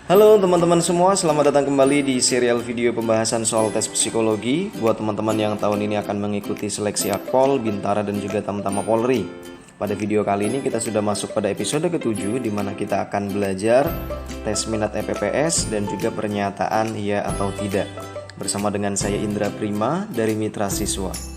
Halo teman-teman semua, selamat datang kembali di serial video pembahasan soal tes psikologi. Buat teman-teman yang tahun ini akan mengikuti seleksi Akpol, Bintara dan juga Tamtama Polri. Pada video kali ini kita sudah masuk pada episode ke-7 di mana kita akan belajar tes minat EPPS dan juga pernyataan iya atau tidak. Bersama dengan saya Indra Prima dari Mitra Siswa.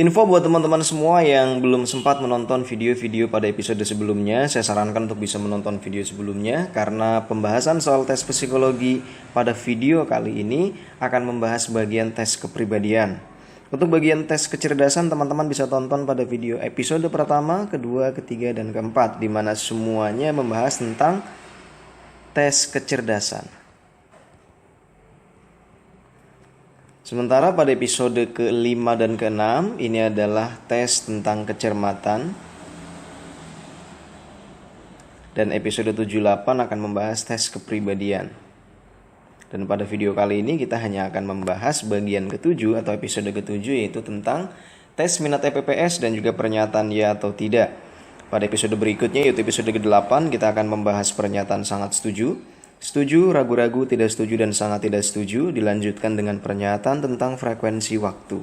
Info buat teman-teman semua yang belum sempat menonton video-video pada episode sebelumnya, saya sarankan untuk bisa menonton video sebelumnya karena pembahasan soal tes psikologi pada video kali ini akan membahas bagian tes kepribadian. Untuk bagian tes kecerdasan teman-teman bisa tonton pada video episode pertama, kedua, ketiga, dan keempat di mana semuanya membahas tentang tes kecerdasan. Sementara pada episode ke-5 dan ke-6 ini adalah tes tentang kecermatan. Dan episode 7-8 akan membahas tes kepribadian. Dan pada video kali ini kita hanya akan membahas bagian ke-7 atau episode ke-7 yaitu tentang tes minat EPPS dan juga pernyataan ya atau tidak. Pada episode berikutnya yaitu episode ke-8 kita akan membahas pernyataan sangat setuju, setuju, ragu-ragu, tidak setuju, dan sangat tidak setuju. Dilanjutkan dengan pernyataan tentang frekuensi waktu.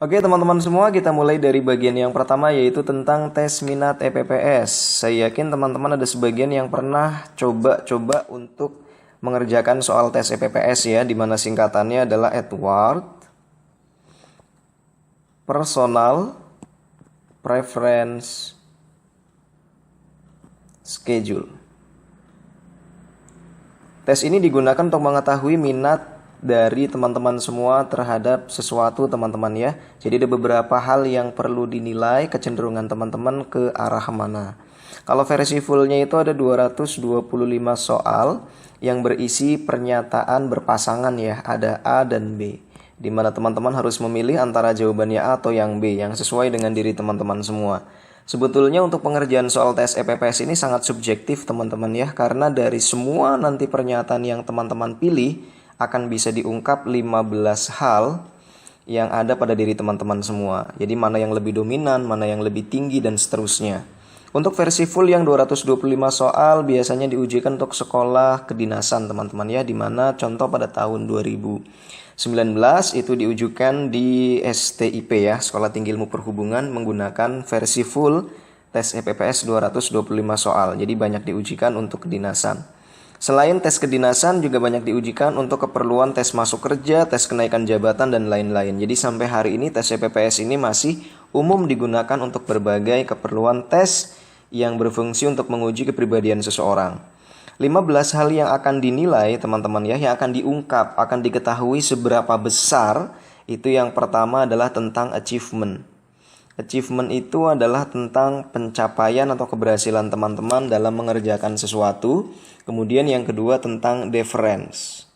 Oke teman-teman semua, kita mulai dari bagian yang pertama yaitu tentang tes minat EPPS. Saya yakin teman-teman ada sebagian yang pernah coba untuk mengerjakan soal tes EPPS ya, dimana singkatannya adalah Edward Personal Preference Schedule. Tes ini digunakan untuk mengetahui minat dari teman-teman semua terhadap sesuatu teman-teman ya. Jadi ada beberapa hal yang perlu dinilai kecenderungan teman-teman ke arah mana. Kalau versi fullnya itu ada 225 soal yang berisi pernyataan berpasangan ya. Ada A dan B. Di mana teman-teman harus memilih antara jawabannya A atau yang B yang sesuai dengan diri teman-teman semua. Sebetulnya untuk pengerjaan soal tes EPPS ini sangat subjektif teman-teman ya, karena dari semua nanti pernyataan yang teman-teman pilih akan bisa diungkap 15 hal yang ada pada diri teman-teman semua. Jadi mana yang lebih dominan, mana yang lebih tinggi, dan seterusnya. Untuk versi full yang 225 soal biasanya diujikan untuk sekolah kedinasan teman-teman ya, dimana contoh pada tahun 2019 itu diujukan di STIP ya, Sekolah Tinggi Ilmu Perhubungan, menggunakan versi full tes EPPS 225 soal. Jadi banyak diujikan untuk kedinasan. Selain tes kedinasan juga banyak diujikan untuk keperluan tes masuk kerja, tes kenaikan jabatan, dan lain-lain. Jadi sampai hari ini tes EPPS ini masih umum digunakan untuk berbagai keperluan tes yang berfungsi untuk menguji kepribadian seseorang. 15 hal yang akan dinilai teman-teman ya, yang akan diungkap, akan diketahui seberapa besar. Itu yang pertama adalah tentang achievement. Achievement itu adalah tentang pencapaian atau keberhasilan teman-teman dalam mengerjakan sesuatu. Kemudian yang kedua tentang deference.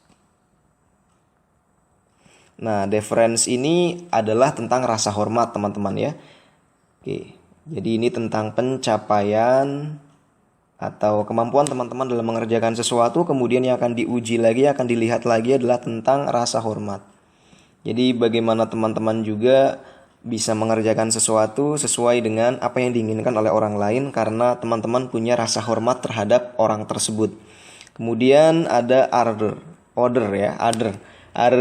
Nah, deference ini adalah tentang rasa hormat teman-teman ya. Oke, jadi ini tentang pencapaian atau kemampuan teman-teman dalam mengerjakan sesuatu. Kemudian yang akan diuji lagi, akan dilihat lagi adalah tentang rasa hormat. Jadi bagaimana teman-teman juga bisa mengerjakan sesuatu sesuai dengan apa yang diinginkan oleh orang lain karena teman-teman punya rasa hormat terhadap orang tersebut. Kemudian ada order. Order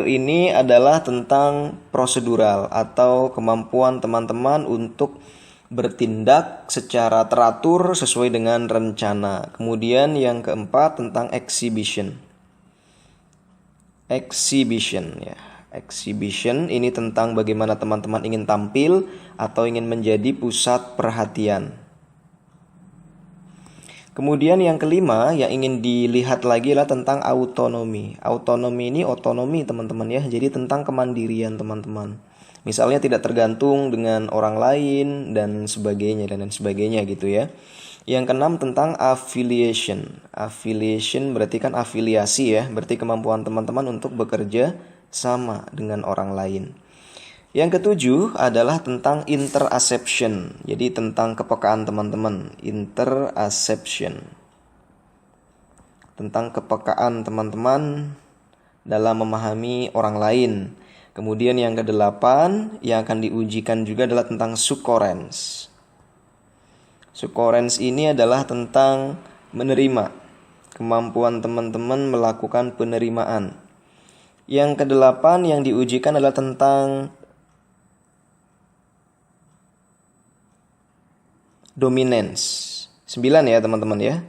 ini adalah tentang prosedural atau kemampuan teman-teman untuk bertindak secara teratur sesuai dengan rencana. Kemudian yang keempat tentang exhibition. Exhibition ini tentang bagaimana teman-teman ingin tampil atau ingin menjadi pusat perhatian. Kemudian yang kelima yang ingin dilihat lagi adalah tentang autonomi. Autonomi ini otonomi teman-teman ya. Jadi tentang kemandirian teman-teman. Misalnya tidak tergantung dengan orang lain dan sebagainya gitu ya. Yang keenam tentang affiliation. Affiliation berarti kan afiliasi ya. Berarti kemampuan teman-teman untuk bekerja sama dengan orang lain. Yang ketujuh adalah tentang interacception. Jadi tentang kepekaan teman-teman. Interacception. Tentang kepekaan teman-teman dalam memahami orang lain. Kemudian yang kedelapan yang akan diujikan juga adalah tentang sukorens. Sukorens ini adalah tentang menerima, kemampuan teman-teman melakukan penerimaan. Yang kedelapan yang diujikan adalah tentang dominance. 9 ya teman-teman ya.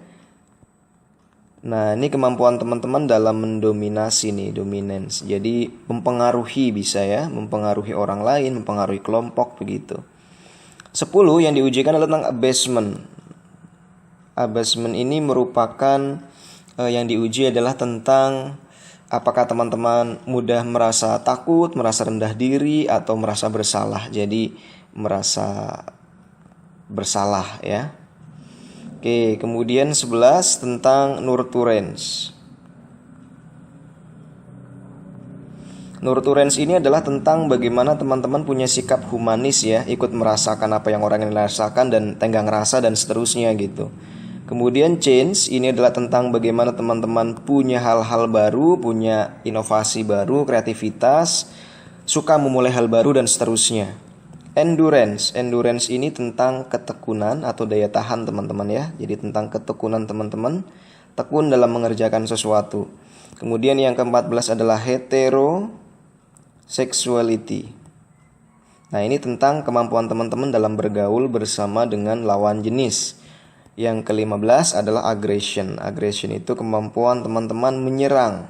Nah, ini kemampuan teman-teman dalam mendominasi nih, dominance. Jadi mempengaruhi bisa ya, mempengaruhi orang lain, mempengaruhi kelompok begitu. 10 yang diujikan adalah tentang abasement. Abasement ini merupakan yang diuji adalah tentang apakah teman-teman mudah merasa takut, merasa rendah diri, atau merasa bersalah. Jadi merasa bersalah ya. Oke, kemudian 11 tentang nurturance. Nurturance ini adalah tentang bagaimana teman-teman punya sikap humanis ya, ikut merasakan apa yang orang lain rasakan dan tenggang rasa dan seterusnya gitu. Kemudian change ini adalah tentang bagaimana teman-teman punya hal-hal baru, punya inovasi baru, kreativitas, suka memulai hal baru dan seterusnya. Endurance ini tentang ketekunan atau daya tahan teman-teman ya. Jadi tentang ketekunan teman-teman, tekun dalam mengerjakan sesuatu. Kemudian yang ke-14 adalah heterosexuality. Nah, ini tentang kemampuan teman-teman dalam bergaul bersama dengan lawan jenis. Yang ke-15 adalah aggression. Aggression itu kemampuan teman-teman menyerang.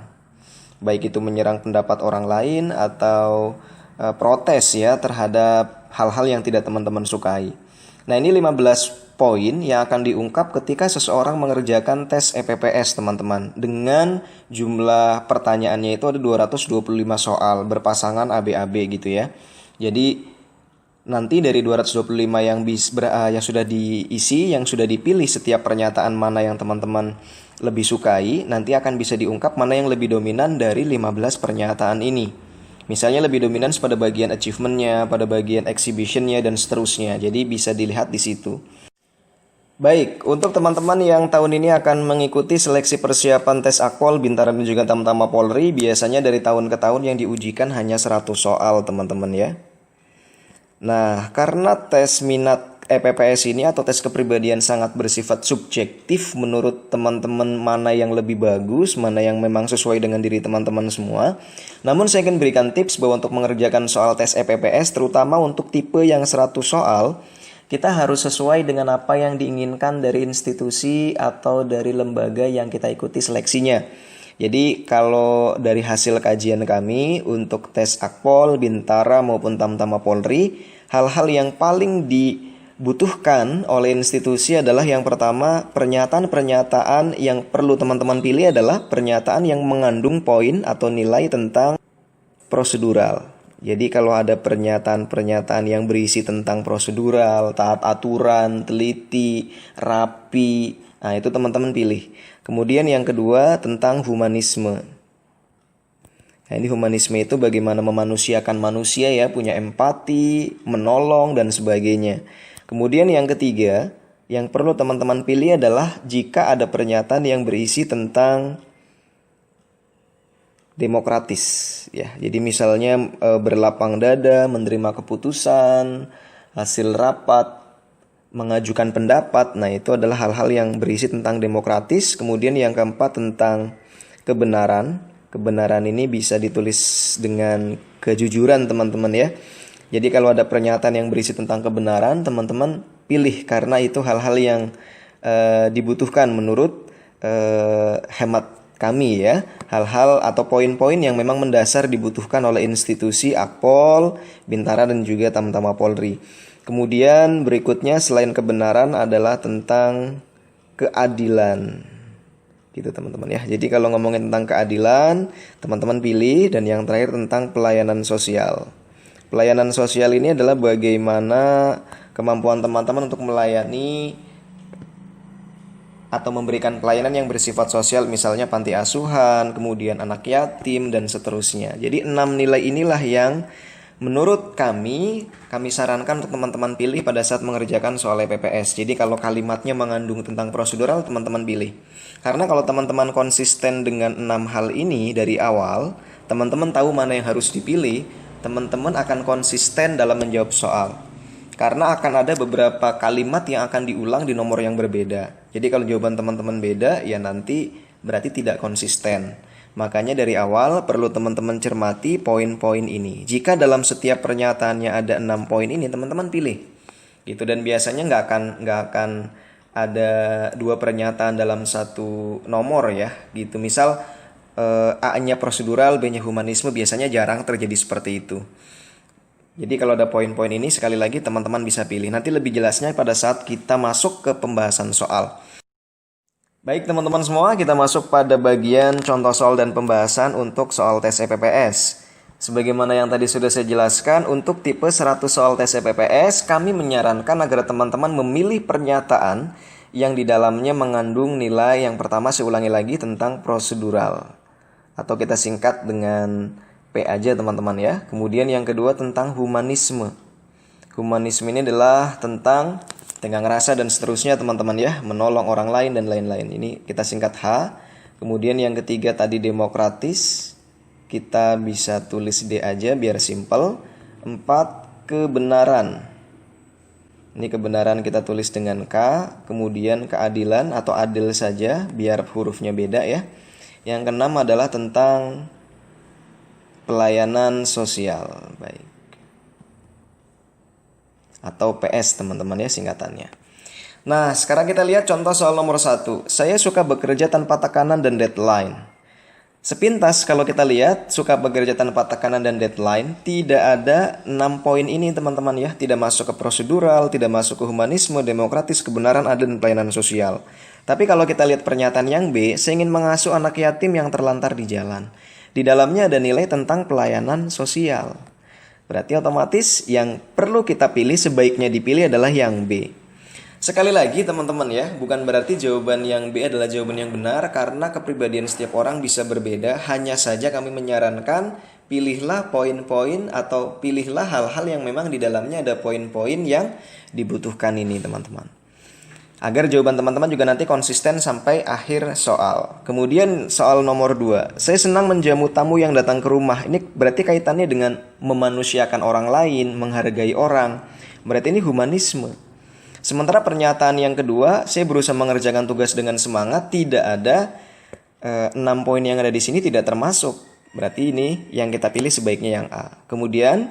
Baik itu menyerang pendapat orang lain atau protes ya terhadap hal-hal yang tidak teman-teman sukai. Nah, ini 15 poin yang akan diungkap ketika seseorang mengerjakan tes EPPS teman-teman. Dengan jumlah pertanyaannya itu ada 225 soal berpasangan AB-AB gitu ya. Jadi nanti dari 225 yang sudah diisi, yang sudah dipilih setiap pernyataan mana yang teman-teman lebih sukai, nanti akan bisa diungkap mana yang lebih dominan dari 15 pernyataan ini. Misalnya lebih dominan pada bagian achievement-nya, pada bagian exhibition-nya, dan seterusnya. Jadi bisa dilihat di situ. Baik, untuk teman-teman yang tahun ini akan mengikuti seleksi persiapan tes Akpol, Bintara dan juga Tamtama Polri, biasanya dari tahun ke tahun yang diujikan hanya 100 soal teman-teman ya. Nah, karena tes minat EPPS ini atau tes kepribadian sangat bersifat subjektif menurut teman-teman mana yang lebih bagus, mana yang memang sesuai dengan diri teman-teman semua. Namun saya akan berikan tips bahwa untuk mengerjakan soal tes EPPS terutama untuk tipe yang 100 soal, kita harus sesuai dengan apa yang diinginkan dari institusi atau dari lembaga yang kita ikuti seleksinya. Jadi kalau dari hasil kajian kami untuk tes Akpol, Bintara maupun Tamtama Polri, hal-hal yang paling dibutuhkan oleh institusi adalah yang pertama, pernyataan-pernyataan yang perlu teman-teman pilih adalah pernyataan yang mengandung poin atau nilai tentang prosedural. Jadi kalau ada pernyataan-pernyataan yang berisi tentang prosedural, taat aturan, teliti, rapi, nah itu teman-teman pilih. Kemudian yang kedua tentang humanisme. Nah, ini humanisme itu bagaimana memanusiakan manusia ya, punya empati, menolong dan sebagainya. Kemudian yang ketiga, yang perlu teman-teman pilih adalah jika ada pernyataan yang berisi tentang demokratis ya. Jadi misalnya berlapang dada, menerima keputusan, hasil rapat, mengajukan pendapat. Nah, itu adalah hal-hal yang berisi tentang demokratis. Kemudian yang keempat tentang kebenaran. Kebenaran ini bisa ditulis dengan kejujuran teman-teman ya. Jadi kalau ada pernyataan yang berisi tentang kebenaran, teman-teman pilih karena itu hal-hal yang dibutuhkan menurut hemat kami ya. Hal-hal atau poin-poin yang memang mendasar dibutuhkan oleh institusi Akpol, Bintara dan juga Tamtama Polri. Kemudian berikutnya selain kebenaran adalah tentang keadilan. Gitu teman-teman ya. Jadi kalau ngomongin tentang keadilan, teman-teman pilih. Dan yang terakhir tentang pelayanan sosial. Pelayanan sosial ini adalah bagaimana kemampuan teman-teman untuk melayani atau memberikan pelayanan yang bersifat sosial, misalnya panti asuhan, kemudian anak yatim dan seterusnya. Jadi 6 nilai inilah yang Menurut kami sarankan untuk teman-teman pilih pada saat mengerjakan soal PPS. Jadi kalau kalimatnya mengandung tentang prosedural, teman-teman pilih. Karena kalau teman-teman konsisten dengan 6 hal ini dari awal, teman-teman tahu mana yang harus dipilih, teman-teman akan konsisten dalam menjawab soal. Karena akan ada beberapa kalimat yang akan diulang di nomor yang berbeda. Jadi kalau jawaban teman-teman beda, ya nanti berarti tidak konsisten. Makanya dari awal perlu teman-teman cermati poin-poin ini. Jika dalam setiap pernyataannya ada 6 poin ini, teman-teman pilih. Gitu, dan biasanya nggak akan ada 2 pernyataan dalam satu nomor ya. Gitu. Misal A-nya prosedural, B-nya humanisme, biasanya jarang terjadi seperti itu. Jadi kalau ada poin-poin ini, sekali lagi teman-teman bisa pilih. Nanti lebih jelasnya pada saat kita masuk ke pembahasan soal. Baik teman-teman semua, kita masuk pada bagian contoh soal dan pembahasan untuk soal tes EPPS. Sebagaimana yang tadi sudah saya jelaskan, untuk tipe 100 soal tes EPPS, kami menyarankan agar teman-teman memilih pernyataan yang di dalamnya mengandung nilai yang pertama, saya ulangi lagi, tentang prosedural. Atau kita singkat dengan P aja teman-teman ya. Kemudian yang kedua tentang humanisme. Humanisme ini adalah tentang tenggang rasa dan seterusnya teman-teman ya, menolong orang lain dan lain-lain. Ini kita singkat H. Kemudian yang ketiga tadi demokratis, kita bisa tulis D aja biar simple. 4 kebenaran. Ini kebenaran kita tulis dengan K. Kemudian keadilan atau adil saja biar hurufnya beda ya. Yang keenam adalah tentang pelayanan sosial. Baik, atau PS teman-teman ya singkatannya. Nah sekarang kita lihat contoh soal nomor 1. Saya suka bekerja tanpa tekanan dan deadline. Sepintas kalau kita lihat suka bekerja tanpa tekanan dan deadline, tidak ada 6 poin ini teman-teman ya. Tidak masuk ke prosedural, tidak masuk ke humanisme, demokratis, kebenaran, adil, dan pelayanan sosial. Tapi kalau kita lihat pernyataan yang B, saya ingin mengasuh anak yatim yang terlantar di jalan. Di dalamnya ada nilai tentang pelayanan sosial. Berarti otomatis yang perlu kita pilih, sebaiknya dipilih adalah yang B. Sekali lagi teman-teman ya, bukan berarti jawaban yang B adalah jawaban yang benar, karena kepribadian setiap orang bisa berbeda. Hanya saja kami menyarankan pilihlah poin-poin atau pilihlah hal-hal yang memang di dalamnya ada poin-poin yang dibutuhkan ini teman-teman. Agar jawaban teman-teman juga nanti konsisten sampai akhir soal. Kemudian soal nomor 2. Saya senang menjamu tamu yang datang ke rumah. Ini berarti kaitannya dengan memanusiakan orang lain, menghargai orang. Berarti ini humanisme. Sementara pernyataan yang kedua, saya berusaha mengerjakan tugas dengan semangat. Tidak ada 6 poin yang ada di sini tidak termasuk. Berarti ini yang kita pilih sebaiknya yang A. Kemudian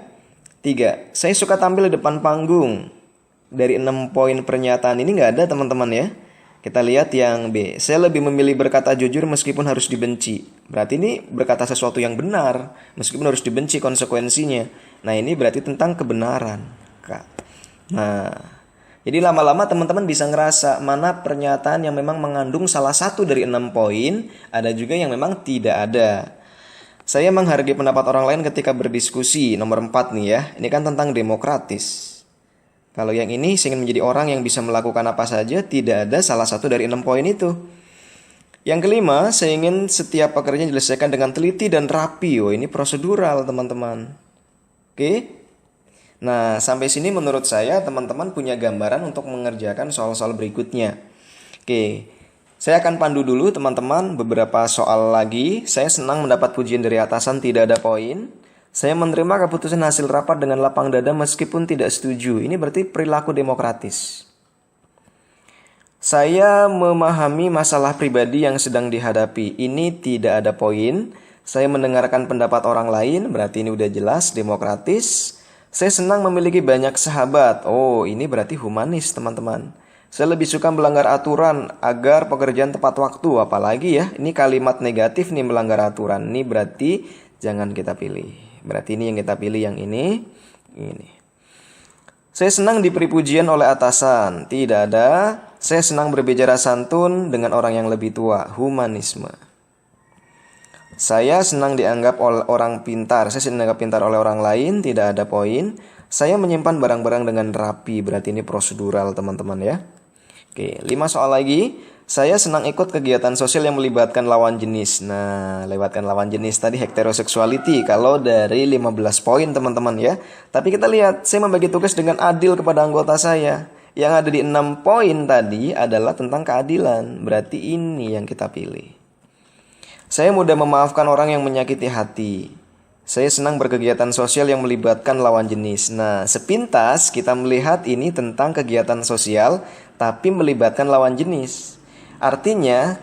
3. Saya suka tampil di depan panggung. Dari 6 poin pernyataan ini nggak ada teman-teman ya. Kita lihat yang B. Saya lebih memilih berkata jujur meskipun harus dibenci. Berarti ini berkata sesuatu yang benar meskipun harus dibenci konsekuensinya. Nah ini berarti tentang kebenaran. Nah jadi lama-lama teman-teman bisa ngerasa mana pernyataan yang memang mengandung salah satu dari 6 poin. Ada juga yang memang tidak ada. Saya menghargai pendapat orang lain ketika berdiskusi. Nomor 4 nih ya. Ini kan tentang demokratis. Kalau yang ini saya ingin menjadi orang yang bisa melakukan apa saja, tidak ada salah satu dari 6 poin itu. Yang kelima, saya ingin setiap pekerjaan diselesaikan dengan teliti dan rapi. Oh, ini prosedural teman-teman. Oke. Nah, sampai sini menurut saya teman-teman punya gambaran untuk mengerjakan soal-soal berikutnya. Oke. Saya akan pandu dulu teman-teman beberapa soal lagi. Saya senang mendapat pujian dari atasan, tidak ada poin. Saya menerima keputusan hasil rapat dengan lapang dada meskipun tidak setuju. Ini berarti perilaku demokratis. Saya memahami masalah pribadi yang sedang dihadapi. Ini tidak ada poin. Saya mendengarkan pendapat orang lain. Berarti ini udah jelas demokratis. Saya senang memiliki banyak sahabat. Oh, ini berarti humanis teman-teman. Saya lebih suka melanggar aturan agar pekerjaan tepat waktu. Apalagi ya, ini kalimat negatif nih, melanggar aturan. Ini berarti jangan kita pilih. Berarti ini yang kita pilih, yang ini. Saya senang diberi pujian oleh atasan. Tidak ada. Saya senang berbicara santun dengan orang yang lebih tua. Humanisme. Saya senang dianggap orang pintar. Saya senang dianggap pintar oleh orang lain. Tidak ada poin. Saya menyimpan barang-barang dengan rapi. Berarti ini prosedural teman-teman ya. Oke, 5 soal lagi. Saya senang ikut kegiatan sosial yang melibatkan lawan jenis. Nah, melibatkan lawan jenis tadi heterosexuality kalau dari 15 poin teman-teman ya. Tapi kita lihat, saya membagi tugas dengan adil kepada anggota saya. Yang ada di 6 poin tadi adalah tentang keadilan. Berarti ini yang kita pilih. Saya mudah memaafkan orang yang menyakiti hati. Saya senang berkegiatan sosial yang melibatkan lawan jenis. Nah, sepintas kita melihat ini tentang kegiatan sosial tapi melibatkan lawan jenis. Artinya,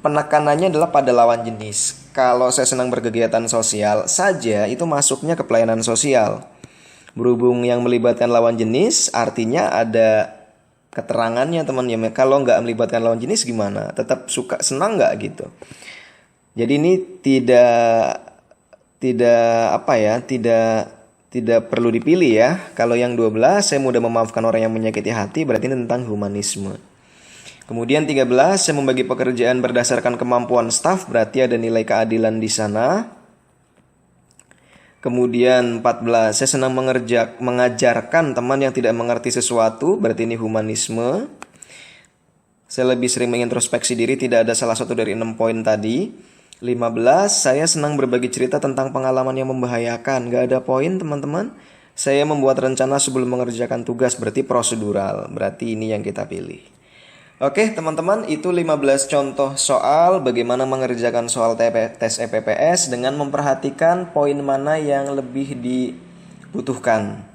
penekanannya adalah pada lawan jenis. Kalau saya senang berkegiatan sosial saja, itu masuknya ke pelayanan sosial. Berhubung yang melibatkan lawan jenis, artinya ada keterangannya teman ya. Kalau nggak melibatkan lawan jenis gimana? Tetap suka senang nggak gitu? Jadi ini tidak perlu dipilih ya. Kalau yang 12, saya mudah memaafkan orang yang menyakiti hati, berarti tentang humanisme. Kemudian 13, saya membagi pekerjaan berdasarkan kemampuan staf, berarti ada nilai keadilan di sana. Kemudian 14, saya senang mengajarkan teman yang tidak mengerti sesuatu, berarti ini humanisme. Saya lebih sering mengintrospeksi diri, tidak ada salah satu dari 6 poin tadi. 15, saya senang berbagi cerita tentang pengalaman yang membahayakan. Gak ada poin teman-teman. Saya membuat rencana sebelum mengerjakan tugas, berarti prosedural. Berarti ini yang kita pilih. Oke teman-teman, itu 15 contoh soal bagaimana mengerjakan soal tes EPPS dengan memperhatikan poin mana yang lebih dibutuhkan.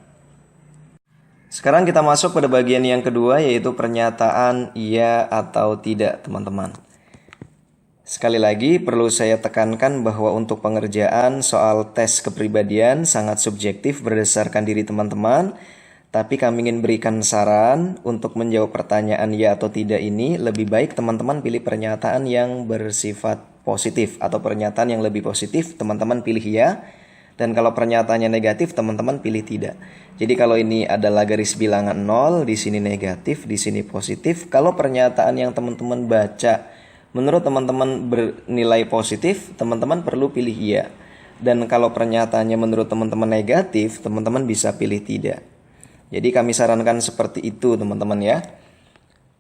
Sekarang kita masuk pada bagian yang kedua, yaitu pernyataan iya atau tidak teman-teman. Sekali lagi perlu saya tekankan bahwa untuk pengerjaan soal tes kepribadian sangat subjektif berdasarkan diri teman-teman. Tapi kami ingin berikan saran untuk menjawab pertanyaan ya atau tidak ini, lebih baik teman-teman pilih pernyataan yang bersifat positif atau pernyataan yang lebih positif, teman-teman pilih ya. Dan kalau pernyataannya negatif, teman-teman pilih tidak. Jadi kalau ini adalah garis bilangan 0, di sini negatif, di sini positif. Kalau pernyataan yang teman-teman baca menurut teman-teman bernilai positif, teman-teman perlu pilih iya. Dan kalau pernyataannya menurut teman-teman negatif, teman-teman bisa pilih tidak. Jadi kami sarankan seperti itu teman-teman ya.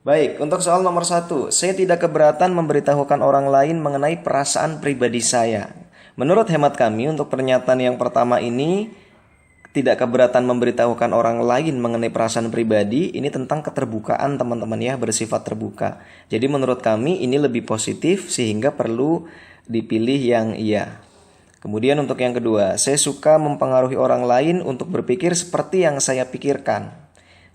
Baik, untuk soal nomor 1, saya tidak keberatan memberitahukan orang lain mengenai perasaan pribadi saya. Menurut hemat kami, untuk pernyataan yang pertama ini, tidak keberatan memberitahukan orang lain mengenai perasaan pribadi, ini tentang keterbukaan teman-teman ya, bersifat terbuka. Jadi menurut kami ini lebih positif sehingga perlu dipilih yang iya. Kemudian untuk yang kedua, saya suka mempengaruhi orang lain untuk berpikir seperti yang saya pikirkan.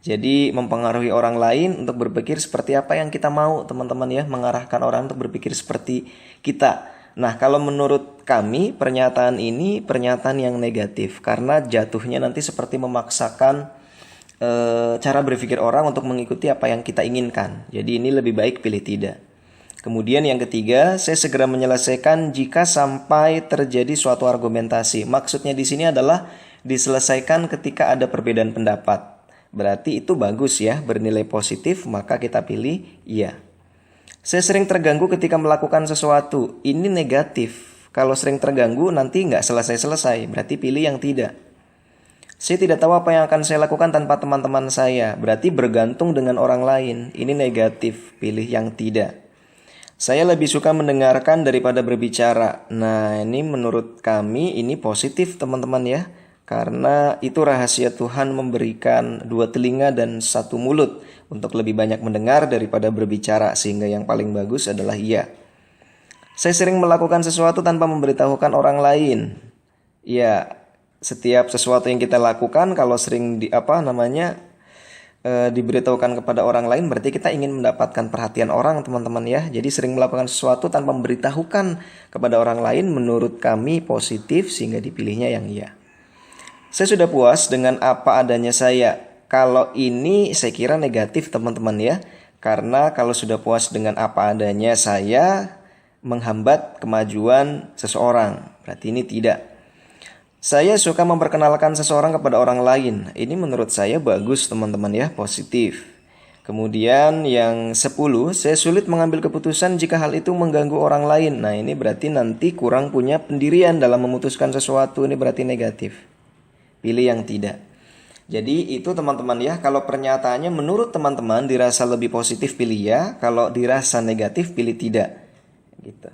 Jadi mempengaruhi orang lain untuk berpikir seperti apa yang kita mau teman-teman ya, mengarahkan orang untuk berpikir seperti kita. Nah kalau menurut kami pernyataan ini pernyataan yang negatif, karena jatuhnya nanti seperti memaksakan cara berpikir orang untuk mengikuti apa yang kita inginkan. Jadi ini lebih baik pilih tidak. Kemudian yang ketiga, saya segera menyelesaikan jika sampai terjadi suatu argumentasi. Maksudnya di sini adalah diselesaikan ketika ada perbedaan pendapat. Berarti itu bagus ya, bernilai positif, maka kita pilih iya. Saya sering terganggu ketika melakukan sesuatu. Ini negatif. Kalau sering terganggu nanti nggak selesai-selesai, berarti pilih yang tidak. Saya tidak tahu apa yang akan saya lakukan tanpa teman-teman saya. Berarti bergantung dengan orang lain. Ini negatif, pilih yang tidak. Saya lebih suka mendengarkan daripada berbicara. Nah, ini menurut kami ini positif teman-teman ya. Karena itu rahasia Tuhan memberikan 2 telinga dan 1 mulut untuk lebih banyak mendengar daripada berbicara. Sehingga yang paling bagus adalah iya. Saya sering melakukan sesuatu tanpa memberitahukan orang lain. Ya, setiap sesuatu yang kita lakukan kalau sering diberitahukan kepada orang lain, berarti kita ingin mendapatkan perhatian orang teman-teman ya. Jadi sering melakukan sesuatu tanpa memberitahukan kepada orang lain menurut kami positif sehingga dipilihnya yang iya. Saya sudah puas dengan apa adanya saya. Kalau ini saya kira negatif teman-teman ya. Karena kalau sudah puas dengan apa adanya saya menghambat kemajuan seseorang. Berarti ini tidak. Saya suka memperkenalkan seseorang kepada orang lain. Ini menurut saya bagus teman-teman ya, positif. Kemudian yang 10, saya sulit mengambil keputusan jika hal itu mengganggu orang lain. Nah ini berarti nanti kurang punya pendirian dalam memutuskan sesuatu. Ini berarti negatif. Pilih yang tidak. Jadi itu teman-teman ya, kalau pernyataannya menurut teman-teman dirasa lebih positif pilih ya, kalau dirasa negatif pilih tidak. Gitu.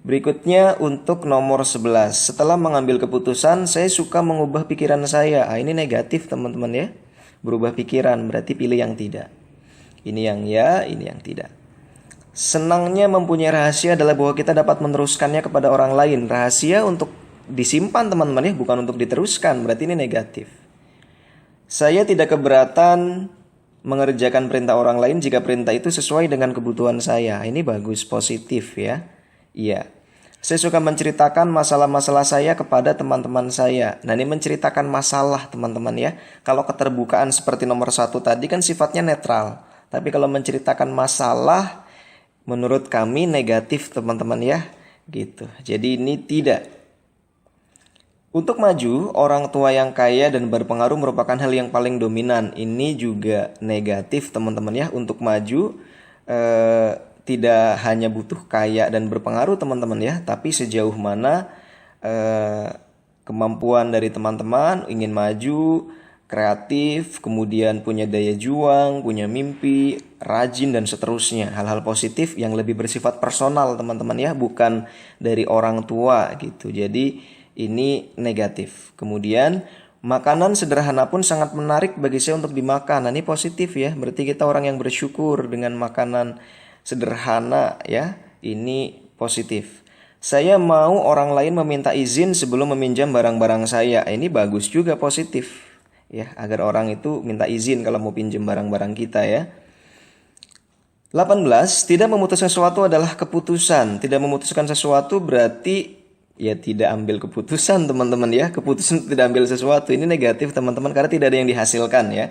Berikutnya untuk nomor 11. Setelah mengambil keputusan, saya suka mengubah pikiran saya. Ini negatif teman-teman ya. Berubah pikiran berarti pilih yang tidak. Ini yang ya, ini yang tidak. Senangnya mempunyai rahasia adalah bahwa kita dapat meneruskannya kepada orang lain. Rahasia untuk disimpan teman-teman ya, bukan untuk diteruskan. Berarti ini negatif. Saya tidak keberatan mengerjakan perintah orang lain jika perintah itu sesuai dengan kebutuhan saya. Ini bagus, positif ya. Iya. Saya suka menceritakan masalah-masalah saya kepada teman-teman saya. Nah, ini menceritakan masalah teman-teman ya. Kalau keterbukaan seperti nomor 1 tadi kan sifatnya netral. Tapi kalau menceritakan masalah menurut kami negatif teman-teman ya. Gitu. Jadi ini tidak. Untuk maju, orang tua yang kaya dan berpengaruh merupakan hal yang paling dominan. Ini juga negatif teman-teman ya. Untuk maju tidak hanya butuh kaya dan berpengaruh teman-teman ya. Tapi sejauh mana kemampuan dari teman-teman ingin maju, kreatif, kemudian punya daya juang, punya mimpi, rajin dan seterusnya. Hal-hal positif yang lebih bersifat personal teman-teman ya. Bukan dari orang tua gitu. Jadi ini negatif. Kemudian makanan sederhana pun sangat menarik bagi saya untuk dimakan. Nah, ini positif ya. Berarti kita orang yang bersyukur dengan makanan sederhana ya. Ini positif. Saya mau orang lain meminta izin sebelum meminjam barang-barang saya. Ini bagus juga, positif ya. Agar orang itu minta izin kalau mau pinjam barang-barang kita ya. 18. Tidak memutuskan sesuatu adalah keputusan. Tidak memutuskan sesuatu berarti ya tidak ambil keputusan teman-teman ya. Keputusan tidak ambil sesuatu ini negatif teman-teman karena tidak ada yang dihasilkan ya.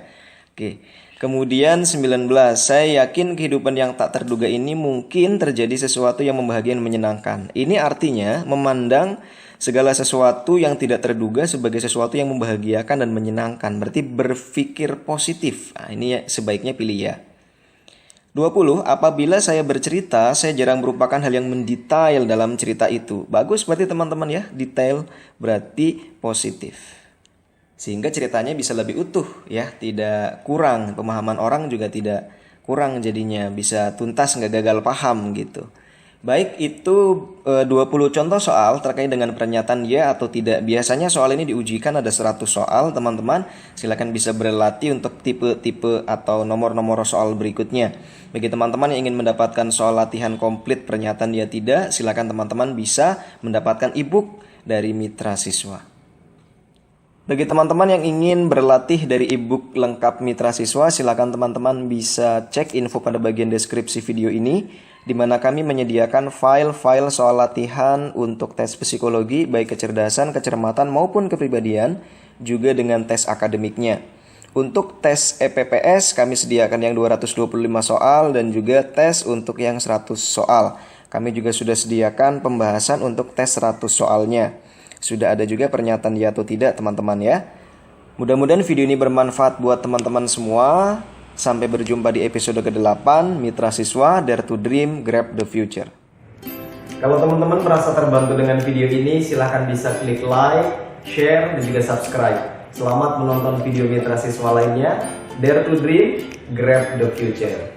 Oke. Kemudian 19. Saya yakin kehidupan yang tak terduga ini mungkin terjadi sesuatu yang membahagiakan dan menyenangkan. Ini artinya memandang segala sesuatu yang tidak terduga sebagai sesuatu yang membahagiakan dan menyenangkan. Berarti berpikir positif. Nah, ini ya, sebaiknya pilih ya. 20. Apabila saya bercerita, saya jarang merupakan hal yang mendetail dalam cerita itu. Bagus berarti teman-teman ya, detail berarti positif. Sehingga ceritanya bisa lebih utuh ya, tidak kurang. Pemahaman orang juga tidak kurang jadinya, bisa tuntas nggak gagal paham gitu. Baik, itu 20 contoh soal terkait dengan pernyataan ya atau tidak. Biasanya soal ini diujikan ada 100 soal teman-teman. Silakan bisa berlatih untuk tipe-tipe atau nomor-nomor soal berikutnya. Bagi teman-teman yang ingin mendapatkan soal latihan komplit pernyataan ya tidak, silakan teman-teman bisa mendapatkan ebook dari Mitra Siswa. Bagi teman-teman yang ingin berlatih dari ebook lengkap Mitra Siswa, silakan teman-teman bisa cek info pada bagian deskripsi video ini, di mana kami menyediakan file-file soal latihan untuk tes psikologi, baik kecerdasan, kecermatan maupun kepribadian, juga dengan tes akademiknya. Untuk tes EPPS kami sediakan yang 225 soal dan juga tes untuk yang 100 soal. Kami juga sudah sediakan pembahasan untuk tes 100 soalnya. Sudah ada juga pernyataan ya atau tidak teman-teman ya. Mudah-mudahan video ini bermanfaat buat teman-teman semua. Sampai berjumpa di episode ke-8 Mitra Siswa Dare to Dream Grab the Future. Kalau teman-teman merasa terbantu dengan video ini, silahkan bisa klik like, share, dan juga subscribe. Selamat menonton video Mitra Siswa lainnya. Dare to Dream Grab the Future.